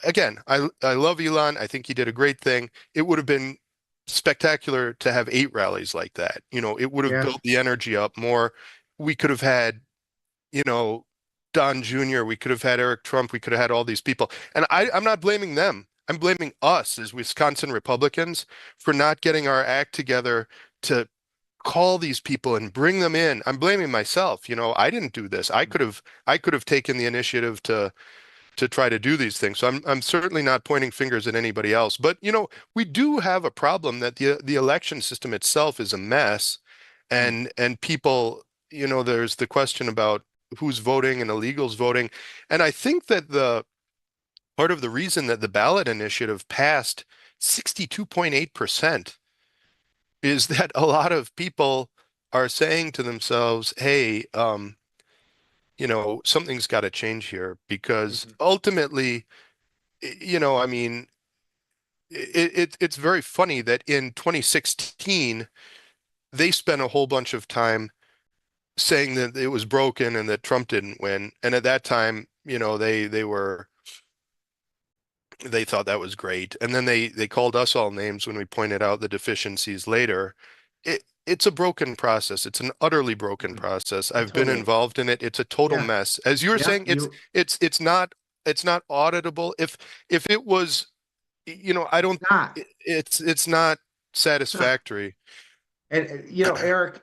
Again, I love Elon. I think he did a great thing. It would have been spectacular to have 8 rallies like that. It would have built the energy up more. We could have had, Don Jr., we could have had Eric Trump, we could have had all these people. And I'm not blaming them. I'm blaming us as Wisconsin Republicans for not getting our act together to call these people and bring them in. I'm blaming myself. I didn't do this. I could have taken the initiative to try to do these things. So I'm certainly not pointing fingers at anybody else. But we do have a problem that the election system itself is a mess, and people, there's the question about who's voting and illegals voting. And I think that the part of the reason that the ballot initiative passed 62.8% is that a lot of people are saying to themselves, hey, something's got to change here, because ultimately, I mean, it's very funny that in 2016, they spent a whole bunch of time saying that it was broken and that Trump didn't win. And at that time, they thought that was great. And then they called us all names when we pointed out the deficiencies later. It's a broken process. It's an utterly broken process. I've been involved in it. It's a total mess. As you were saying, it's not auditable. If it was, I don't, it's not satisfactory.
And Erik,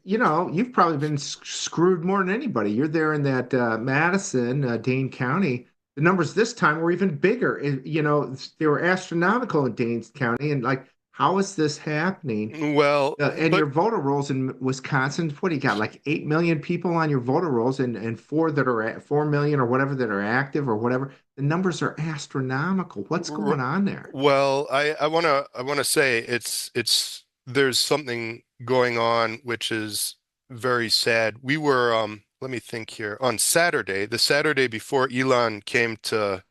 you've probably been screwed more than anybody. You're there in that Madison, Dane County. The numbers this time were even bigger. They were astronomical in Dane County. And like, how is this happening?
Well,
And
but
your voter rolls in Wisconsin, what do you got? Like 8 million people on your voter rolls, and four that are at 4 million or whatever that are active or whatever. The numbers are astronomical. What's
r-
going on there?
well, I wanna say it's there's something going on which is very sad. We were let me think here. On Saturday, the Saturday before Elon came to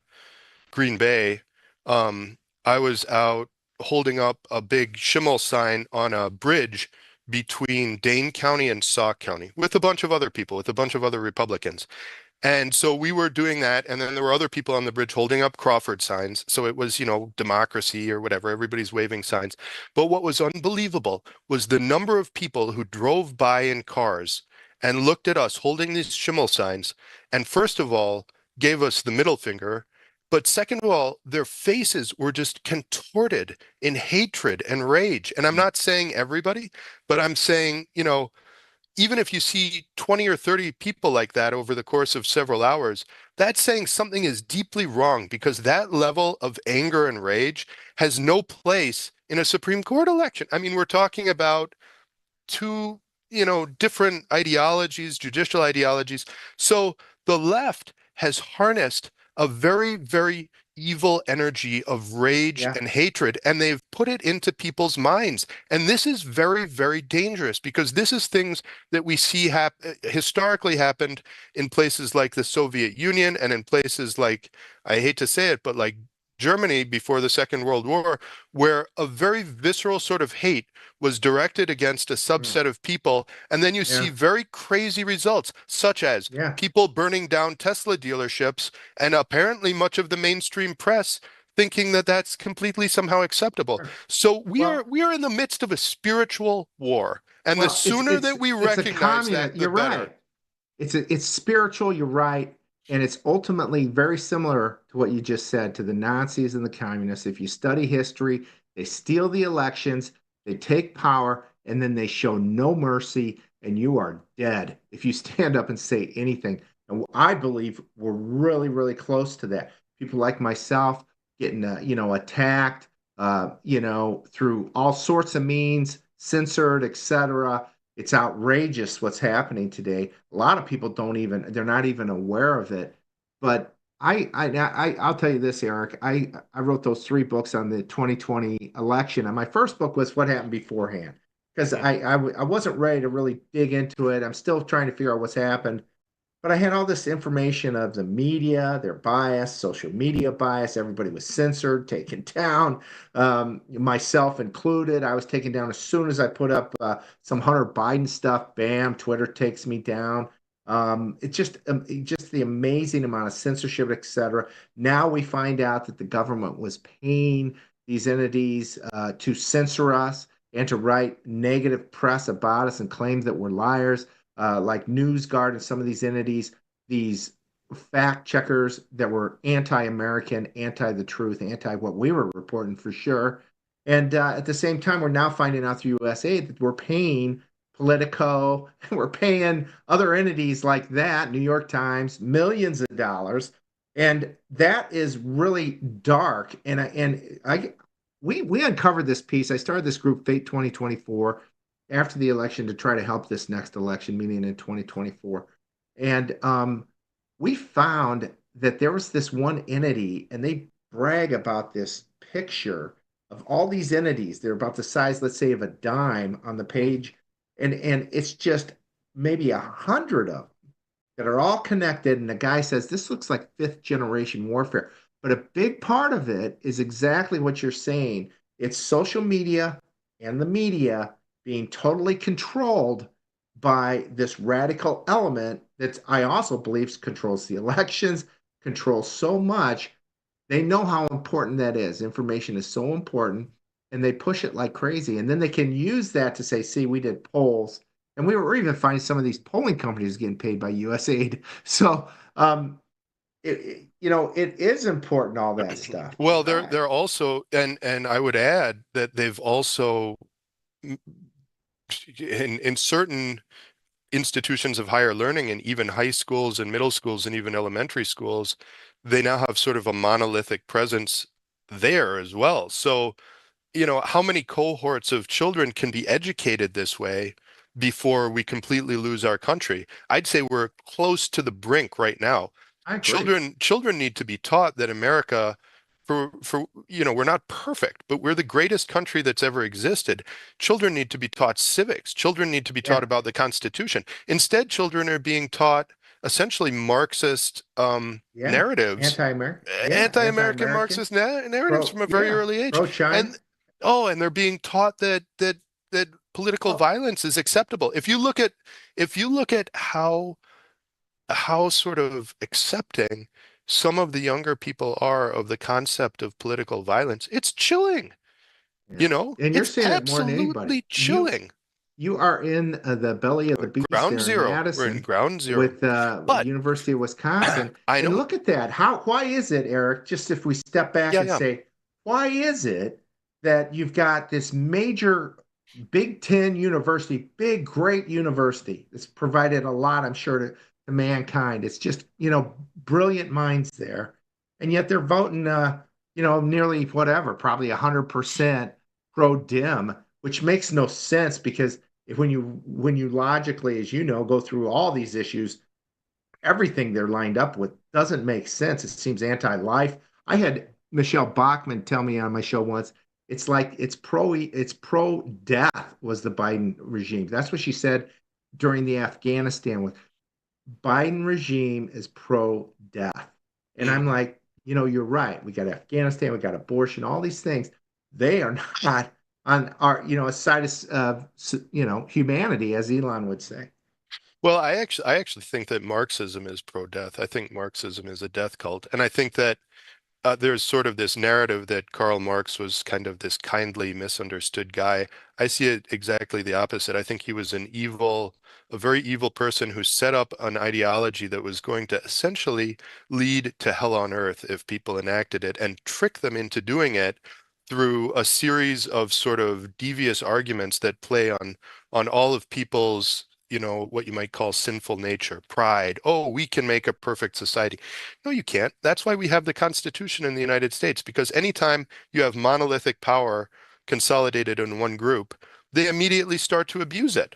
Green Bay, um, I was out holding up a big Schimmel sign on a bridge between Dane County and Sauk County with a bunch of other people, with a bunch of other Republicans. And so we were doing that, and then there were other people on the bridge holding up Crawford signs. So it was, democracy or whatever. Everybody's waving signs. But what was unbelievable was the number of people who drove by in cars and looked at us holding these Schimmel signs, and first of all, gave us the middle finger. But second of all, their faces were just contorted in hatred and rage. And I'm not saying everybody, but I'm saying, even if you see 20 or 30 people like that over the course of several hours, that's saying something is deeply wrong because that level of anger and rage has no place in a Supreme Court election. I mean, we're talking about two, different ideologies, judicial ideologies. So the left has harnessed a very, very evil energy of rage
Yeah.
and hatred, and they've put it into people's minds. And this is very, very dangerous because this is things that we see historically happened in places like the Soviet Union and in places like, I hate to say it, but like Germany before the Second World War, where a very visceral sort of hate was directed against a
Mm.
subset of people. And then you see
Yeah.
very crazy results, such as
Yeah.
people burning down Tesla dealerships, and apparently much of the mainstream press thinking that that's completely somehow acceptable.
Sure.
So we are
Well,
we are in the midst of a spiritual war. And the
well, it's
sooner
it's
that we
it's a
recognize
communist.
that, the
You're
better.
right. It's spiritual, you're right, and it's ultimately very similar to what you just said to the Nazis and the communists. If you study history, they steal the elections, they take power, and then they show no mercy, and you are dead if you stand up and say anything. And I believe we're really, really close to that. People like myself getting, attacked, through all sorts of means, censored, etc. It's outrageous what's happening today. A lot of people they're not even aware of it. But I'll tell you this, Eric. I wrote those three books on the 2020 election, and my first book was what happened beforehand, because
Hmm.
I wasn't ready to really dig into it. I'm still trying to figure out what's happened, but I had all this information of the media, their bias, social media bias. Everybody was censored, taken down, myself included. I was taken down as soon as I put up some Hunter Biden stuff. Bam, Twitter takes me down. It's just the amazing amount of censorship, etc. Now we find out that the government was paying these entities to censor us and to write negative press about us and claim that we're liars, like NewsGuard and some of these entities, these fact checkers that were anti-American, anti the truth, anti what we were reporting for sure. And at the same time, we're now finding out through USA that we're paying Politico, we're paying other entities like that, New York Times, millions of dollars, and that is really dark. We uncovered this piece. I started this group, Fate 2024, after the election to try to help this next election, meaning in 2024. And we found that there was this one entity, and they brag about this picture of all these entities. They're about the size, let's say, of a dime on the page, and it's just maybe 100 of them that are all connected. And the guy says this looks like fifth generation warfare. But a big part of it is exactly what you're saying. It's social media and the media being totally controlled by this radical element that I also believe controls the elections, controls so much. They know how important that is. Information is so important, and they push it like crazy. And then they can use that to say, see, we did polls. And we were even finding some of these polling companies getting paid by USAID. So, it is important, all that stuff. You're
Well, they're
right.
also, and I would add that they've also in certain institutions of higher learning and even high schools and middle schools and even elementary schools, they now have sort of a monolithic presence there as well. So, how many cohorts of children can be educated this way before we completely lose our country? I'd say we're close to the brink right now.
I agree.
Children need to be taught that America, we're not perfect, but we're the greatest country that's ever existed. Children need to be taught civics. Children need to be taught
Yeah.
about the Constitution. Instead, children are being taught essentially Marxist
Yeah.
narratives,
Anti-American. Yeah.
anti-American
Anti-American.
Marxist narratives
Pro.
from a very
Yeah.
early age.
Pro-China.
And they're being taught that political
Oh,
violence is acceptable. If you look at how sort of accepting some of the younger people are of the concept of political violence, it's chilling.
yeah. And you're
It's
seeing it more than anybody.
absolutely chilling.
You are in the belly of the beast
Ground
there in
zero. We're in
Madison
ground zero.
with
But
University of Wisconsin.
I
And
know.
look at that. Why is it, Eric, just if we step back
Yeah,
and
yeah.
say, why is it that you've got this major Big Ten university, big, great university that's provided a lot, I'm sure, to mankind. It's just, brilliant minds there. And yet they're voting, nearly whatever, probably 100% pro-Dem, which makes no sense because when you logically, as you know, go through all these issues, everything they're lined up with doesn't make sense. It seems anti-life. I had Michelle Bachmann tell me on my show once, it's like it's pro death was the Biden regime. That's what she said during the Afghanistan with Biden regime is pro death. And I'm like, you're right. We got Afghanistan, we got abortion, all these things. They are not on our, a side of, humanity, as Elon would say.
Well, I actually think that Marxism is pro-death. I think Marxism is a death cult, and I think that there's sort of this narrative that Karl Marx was kind of this kindly, misunderstood guy. I see it exactly the opposite. I think he was a very evil person who set up an ideology that was going to essentially lead to hell on earth if people enacted it and trick them into doing it through a series of sort of devious arguments that play on all of people's, what you might call sinful nature, pride. Oh, we can make a perfect society. No, you can't. That's why we have the Constitution in the United States, because anytime you have monolithic power consolidated in one group, they immediately start to abuse it.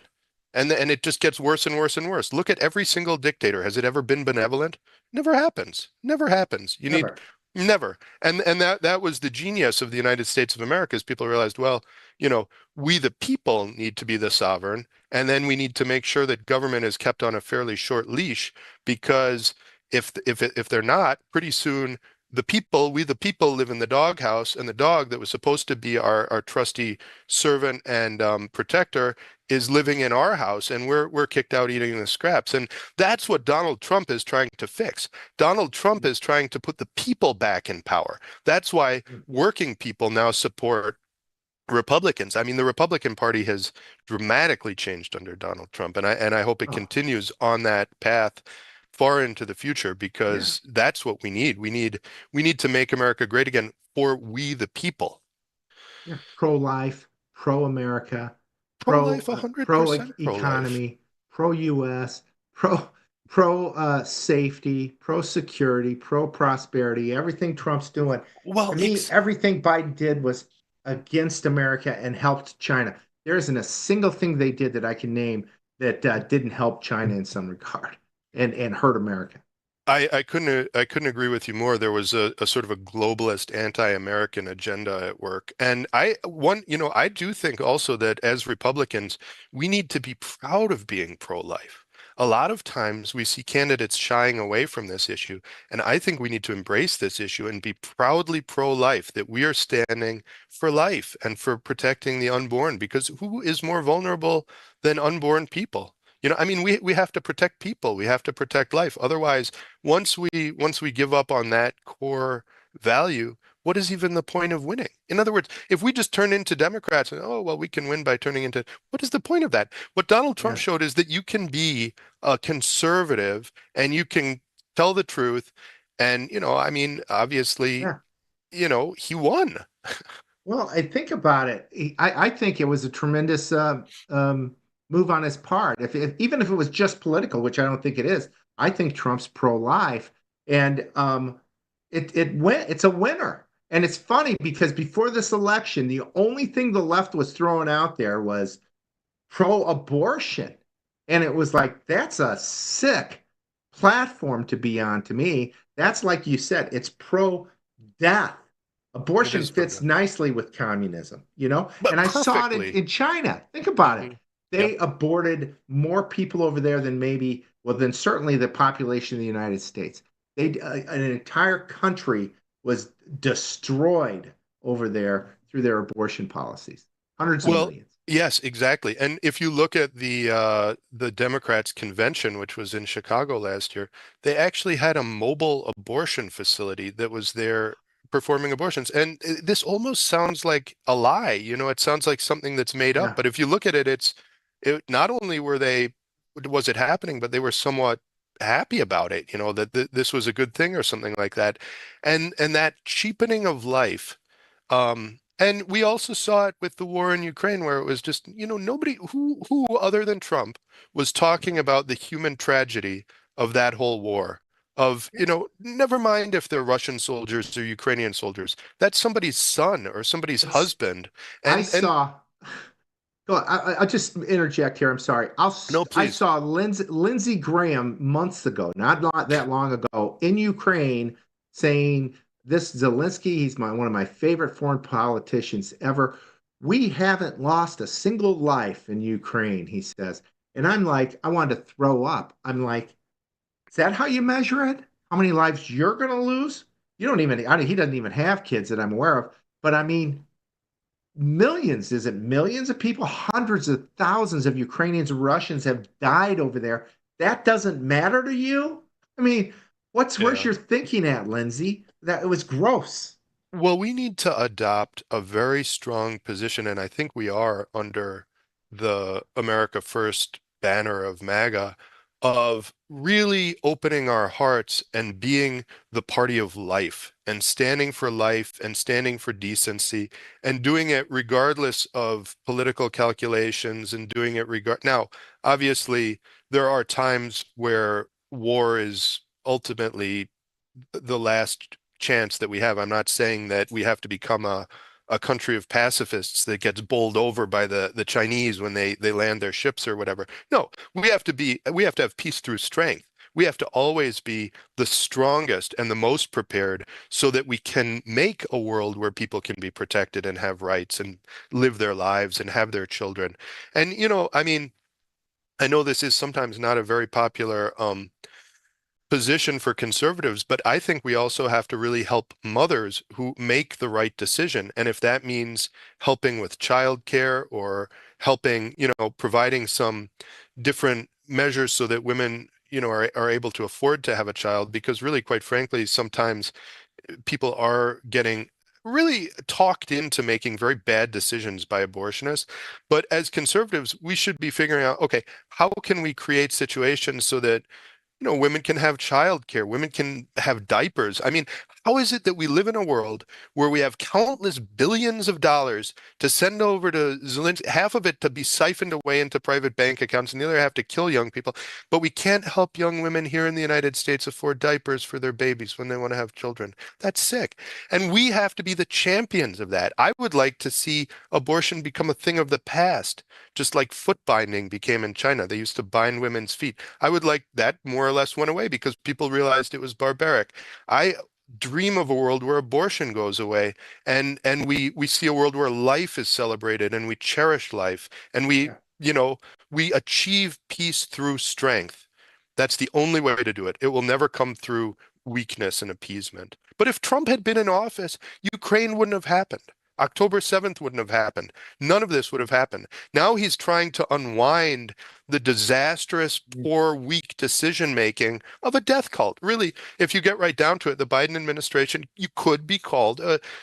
And it just gets worse and worse and worse. Look at every single dictator. Has it ever been benevolent? Never happens. Never happens. You need
Never.
never. And that was the genius of the United States of America, is people realized, well, we the people need to be the sovereign, and then we need to make sure that government is kept on a fairly short leash, because if they're not, pretty soon we the people live in the doghouse, and the dog that was supposed to be our trusty servant and protector is living in our house, and we're kicked out eating the scraps. And that's what Donald Trump is trying to fix. Donald Trump is trying to put the people back in power. That's why working people now support Republicans. I mean, the Republican Party has dramatically changed under Donald Trump, and I hope it
Oh,
continues on that path far into the future,
yeah.
because that's what we need. We need to make America great again for we the people.
Yeah. Pro-life, pro-America,
Pro-life, 100% pro-life.
pro-economy, pro-US, pro safety, pro-security, pro-prosperity, everything Trump's doing.
Well,
To me, everything Biden did was against America and helped China. There isn't a single thing they did that I can name that didn't help China in some regard and hurt America.
I couldn't agree with you more. There was a sort of a globalist anti-American agenda at work. And I do think also that as Republicans, we need to be proud of being pro-life. A lot of times we see candidates shying away from this issue, and I think we need to embrace this issue and be proudly pro-life, that we are standing for life and for protecting the unborn, because who is more vulnerable than unborn people? I mean, we have to protect people. We have to protect life. Otherwise, once we give up on that core value, what is even the point of winning? In other words, if we just turn into Democrats and, oh, well, we can win by turning into, what is the point of that? What Donald Trump
Yeah.
showed is that you can be a conservative and you can tell the truth. And, I mean, obviously,
Yeah.
he won.
Well, I think about it. I think it was a tremendous move on his part. Even if it was just political, which I don't think it is, I think Trump's pro-life, and it went. It's a winner, and it's funny because before this election, the only thing the left was throwing out there was pro-abortion, and it was like that's a sick platform to be on. To me, that's like you said, it's pro-death.
It
Abortion
is pro
fits
death,
nicely with communism, you know? And
but
I saw it
perfectly.
in China. Think about it.
Hmm. Yep.
They aborted more people over there than maybe, well, than certainly the population of the United States. An entire country was destroyed over there through their abortion policies. Hundreds of
Well,
millions.
yes, exactly. And if you look at the Democrats convention, which was in Chicago last year, they actually had a mobile abortion facility that was there performing abortions. And this almost sounds like a lie. It sounds like something that's made up.
Yeah.
But if you look at it, it not only was it happening, but they were somewhat happy about it, that this was a good thing or something like that. And that cheapening of life. And we also saw it with the war in Ukraine, where it was just, nobody who other than Trump was talking about the human tragedy of that whole war. Of, never mind if they're Russian soldiers or Ukrainian soldiers. That's somebody's son or somebody's
It's,
husband.
I
And
saw Go on. I'll just interject here. I'm sorry.
no,
I
please.
saw Lindsey Graham months ago, not that long ago, in Ukraine, saying this Zelensky. He's one of my favorite foreign politicians ever. We haven't lost a single life in Ukraine, he says. And I'm like, I wanted to throw up. I'm like, is that how you measure it? How many lives you're going to lose? You don't even. I mean, he doesn't even have kids that I'm aware of. But I mean, millions, is it millions of people? Hundreds of thousands of Ukrainians and Russians have died over there. That doesn't matter to you? I mean, where's
Yeah.
your thinking at, Lindsay? That it was gross.
Well, we need to adopt a very strong position, and I think we are under the America First banner of MAGA, of really opening our hearts and being the party of life and standing for decency and doing it regardless of political calculations and doing it now, obviously, there are times where war is ultimately the last chance that we have. I'm not saying that we have to become a country of pacifists that gets bowled over by the Chinese when they land their ships or whatever. No, we have to have peace through strength. We have to always be the strongest and the most prepared so that we can make a world where people can be protected and have rights and live their lives and have their children. And I mean, I know this is sometimes not a very popular position for conservatives, but I think we also have to really help mothers who make the right decision. And if that means helping with childcare or helping, providing some different measures so that women, are able to afford to have a child, because really, quite frankly, sometimes people are getting really talked into making very bad decisions by abortionists. But as conservatives, we should be figuring out, okay, how can we create situations so that women can have childcare, women can have diapers. I mean, how is it that we live in a world where we have countless billions of dollars to send over to Zelensky, half of it to be siphoned away into private bank accounts, and the other half to kill young people, but we can't help young women here in the United States afford diapers for their babies when they want to have children? That's sick. And we have to be the champions of that. I would like to see abortion become a thing of the past, just like foot binding became in China. They used to bind women's feet. I would like that more or less went away because people realized it was barbaric. I dream of a world where abortion goes away, and we see a world where life is celebrated and we cherish life, and
Yeah.
we achieve peace through strength. That's the only way to do it. It will never come through weakness and appeasement. But if Trump had been in office, Ukraine wouldn't have happened. October 7th wouldn't have happened. None of this would have happened. Now he's trying to unwind the disastrous, poor, weak decision making of a death cult. Really, if you get right down to it, the Biden administration, you could be called,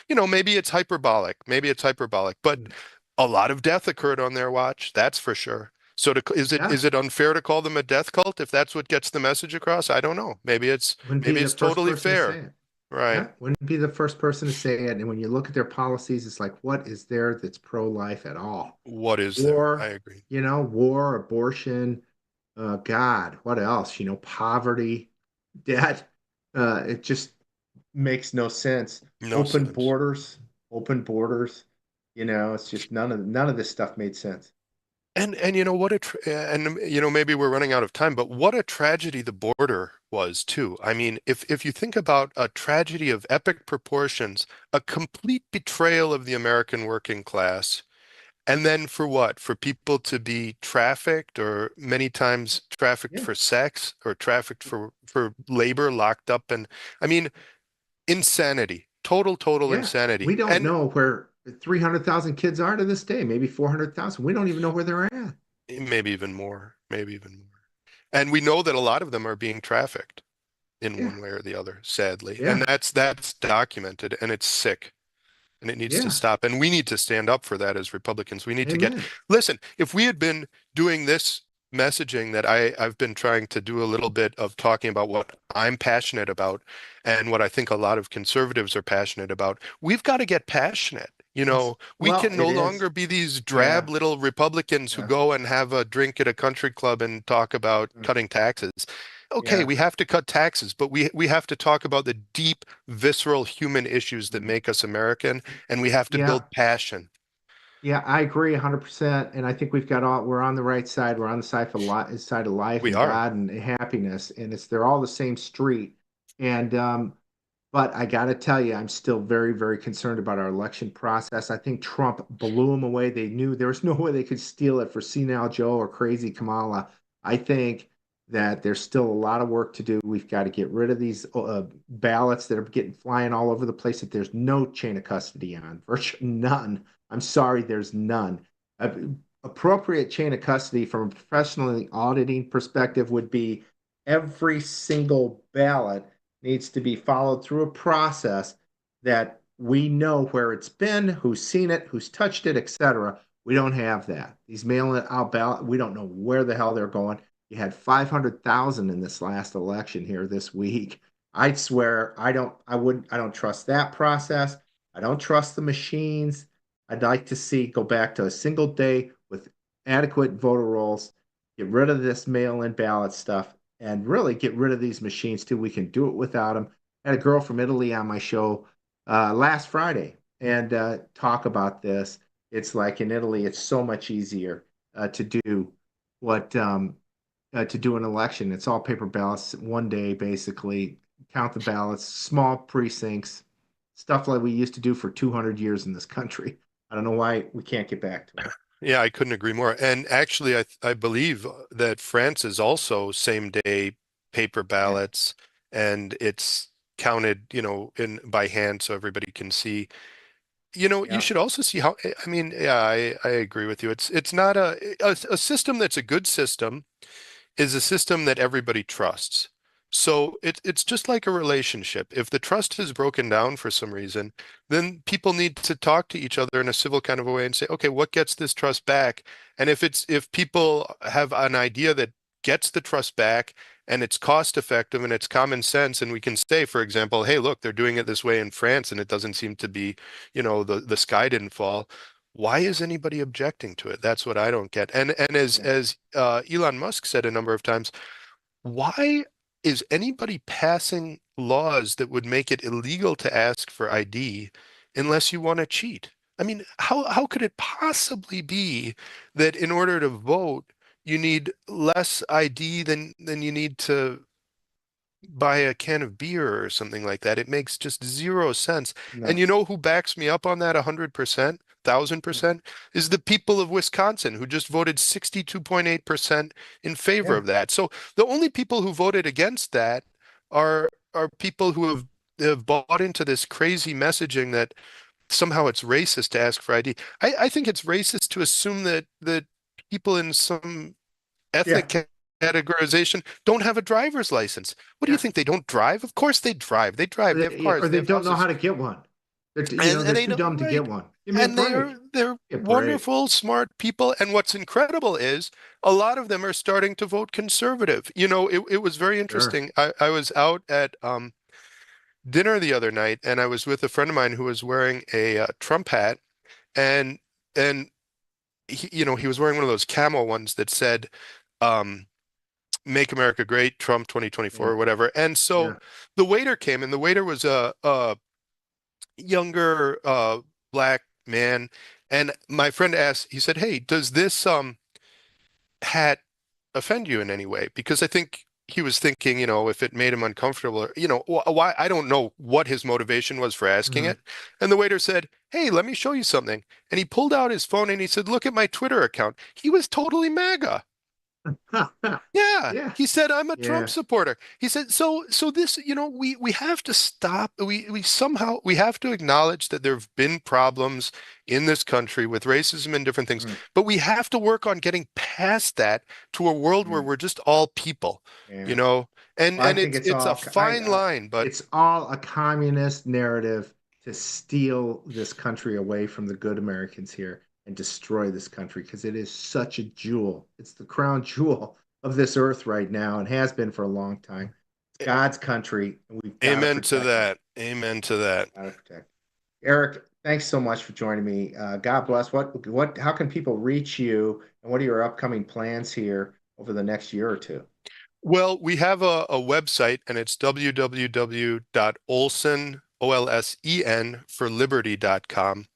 maybe it's hyperbolic. Maybe it's hyperbolic, but a lot of death occurred on their watch. That's for sure. So
Yeah.
is it unfair to call them a death cult if that's what gets the message across? I don't know.
Wouldn't be
Maybe
the
it's
first
totally
person to say
fair.
it.
Right.
Yeah, wouldn't be the first person to say it. And when you look at their policies, it's like, what is there that's pro-life at all?
What is there? I
War,
agree.
war, abortion, God, what else? Poverty, debt. It just makes no sense.
No
Open
sense.
borders, open borders. It's just none of this stuff made sense.
And what and maybe we're running out of time, but what a tragedy the border was too. I mean, if you think about a tragedy of epic proportions, a complete betrayal of the American working class, and then for what? For people to be trafficked, or many times trafficked
Yeah,
for sex, or trafficked for labor, locked up, and I mean, insanity. Total
yeah.
insanity.
We don't
And
know where 300,000 kids are to this day, maybe 400,000. We don't even know where they're at.
maybe even more, maybe even more. And we know that a lot of them are being trafficked in
Yeah,
one way or the other, sadly. And
yeah,
that's documented, and it's sick, and it needs to
yeah.
stop. And we need to stand up for that as Republicans. We need to
Amen.
listen, if we had been doing this messaging that I've been trying to do a little bit of talking about what I'm passionate about and what I think a lot of conservatives are passionate about, we've got to get passionate. We
Well,
can no
it is.
longer be these
Yeah,
drab little Republicans who
yeah,
go and have a drink at a country club and talk about cutting taxes. Okay,
yeah.
we have to cut taxes, but we have to talk about the deep, visceral human issues that make us American, and we have to
Yeah,
build passion.
yeah, I agree 100%. And I think we're on the right side. We're on the side side of life
We
and
are.
God and happiness. And they're all the same street. And but I got to tell you, I'm still very, very concerned about our election process. I think Trump blew them away. They knew there was no way they could steal it for senile Joe or crazy Kamala. I think that there's still a lot of work to do. We've got to get rid of these ballots that are getting flying all over the place that there's no chain of custody on, virtually none. I'm sorry, there's none. Uh, Appropriate chain of custody from a professionally auditing perspective would be every single ballot needs to be followed through a process that we know where it's been, who's seen it, who's touched it, etc. We don't have that. These mail out ballot, we don't know where the hell they're going. You had 500,000 in this last election here this week. I swear I don't trust that process. I don't trust the machines. I'd like to see go back to a single day with adequate voter rolls, get rid of this mail-in ballot stuff, and really get rid of these machines too. We can do it without them. I had a girl from Italy on my show last Friday and talk about this. It's like in Italy, it's so much easier to do what to do an election. It's all paper ballots, one day basically. Count the ballots, small precincts, stuff like we used to do for 200 years in this country. I don't know why we can't get back to it.
Yeah, I couldn't agree more. And actually, I believe that France is also same day paper
Yeah,
ballots, and it's counted, in by hand so everybody can see. You
yeah,
should also see how, I mean, yeah, I agree with you. It's not a system that's a good system is a system that everybody trusts. So it's just like a relationship. If the trust is broken down for some reason, then people need to talk to each other in a civil kind of a way and say, okay, what gets this trust back? And if people have an idea that gets the trust back and it's cost effective and it's common sense, and we can say, for example, hey, look, they're doing it this way in France and it doesn't seem to be, the sky didn't fall. Why is anybody objecting to it? That's what I don't get. And as
yeah.
Elon Musk said a number of times, why is anybody passing laws that would make it illegal to ask for ID unless you want to cheat? I mean, how could it possibly be that in order to vote, you need less ID than you need to buy a can of beer or something like that? It makes just zero sense. And you
Nuts.
know who backs me up on that 100%, 1000%? Is the people of Wisconsin who just voted 62.8% in favor
Yeah,
of that. So the only people who voted against that are people who have bought into this crazy messaging that somehow it's racist to ask for ID. I think it's racist to assume that people in some
yeah,
ethnic categorization don't have a driver's license. What do you
yeah.
think? They don't drive? Of course they drive. They drive. They have
Yeah, or
cars. They
they
have
don't know
houses.
how to get one.
And
They're
they
too
don't,
dumb to get
right.
one. Give me a
And
break.
they're
Give me a break.
wonderful, smart people. And what's incredible is a lot of them are starting to vote conservative. It was very
Sure.
interesting. I was out at dinner the other night, and I was with a friend of mine who was wearing a Trump hat, and and he was wearing one of those camel ones that said, um, "Make America Great, Trump 2024"
Yeah.
or whatever. And so
Yeah.
the waiter came, and the waiter was a younger black man, and my friend asked, he said, "Hey, does this hat offend you in any way?" Because I think he was thinking, if it made him uncomfortable, or, why, I don't know what his motivation was for asking
Mhm.
it. And the waiter said, "Hey, let me show you something." And he pulled out his phone and he said, "Look at my Twitter account." He was totally MAGA. Yeah,
Yeah.
he said, "I'm a Trump
Yeah.
supporter." He said, so this, we have to stop. We have to acknowledge that there have been problems in this country with racism and different things,
Right.
but we have to work on getting past that to a world where
Mm.
we're just all people, you
Yeah.
know? And
Well, I
and
think
it's a fine line, but
it's all a communist narrative to steal this country away from the good Americans here and destroy this country because it is such a jewel. It's the crown jewel of this earth right now and has been for a long time. It's God's country, and we've got to
amen to
protect it.
that. Amen to that.
Got to protect it. Erik, thanks so much for joining me. God bless. How can people reach you, and what are your upcoming plans here over the next year or two?
Well, we have a website, and it's www.olsen, Olsen for liberty.com.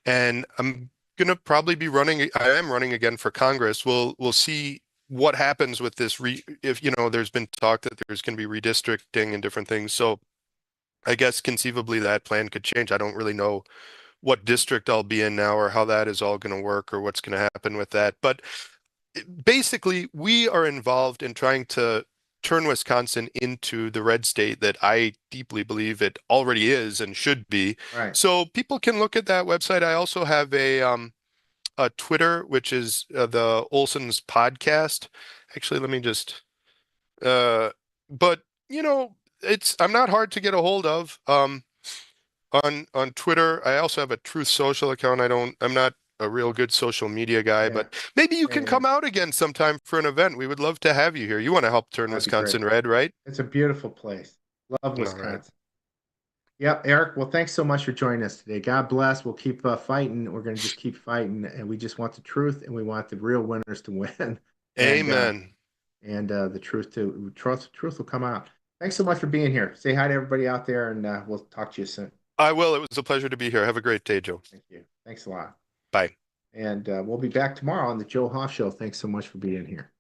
And I'm gonna probably be running. I am running again for Congress. We'll see what happens with this. If there's been talk that there's going to be redistricting and different things. So I guess conceivably that plan could change. I don't really know what district I'll be in now or how that is all going to work or what's going to happen with that. But basically, we are involved in trying to turn Wisconsin into the red state that I deeply believe it already is and should be.
Right.
So people can look at that website. I also have a Twitter, which is the Olsen's podcast. Actually, let me just uh but I'm not hard to get a hold of. On Twitter, I also have a Truth Social account. I'm not a real good social media guy,
Yeah.
but maybe you can
And
come out again sometime for an event. We would love to have you here. You want to help turn
that'd be great.
Wisconsin red, right?
It's a beautiful place. Love
All right.
Wisconsin. Yep, Erik. Well, thanks so much for joining us today. God bless. We'll keep fighting. We're going to just keep fighting, and we just want the truth, and we want the real winners to win, and
Amen.
the truth will come out. Thanks so much for being here. Say hi to everybody out there, and we'll talk to you soon.
I will. It was a pleasure to be here. Have a great day, Joe.
Thank you. Thanks a lot.
Bye.
And we'll be back tomorrow on the Joe Hoff Show. Thanks so much for being here.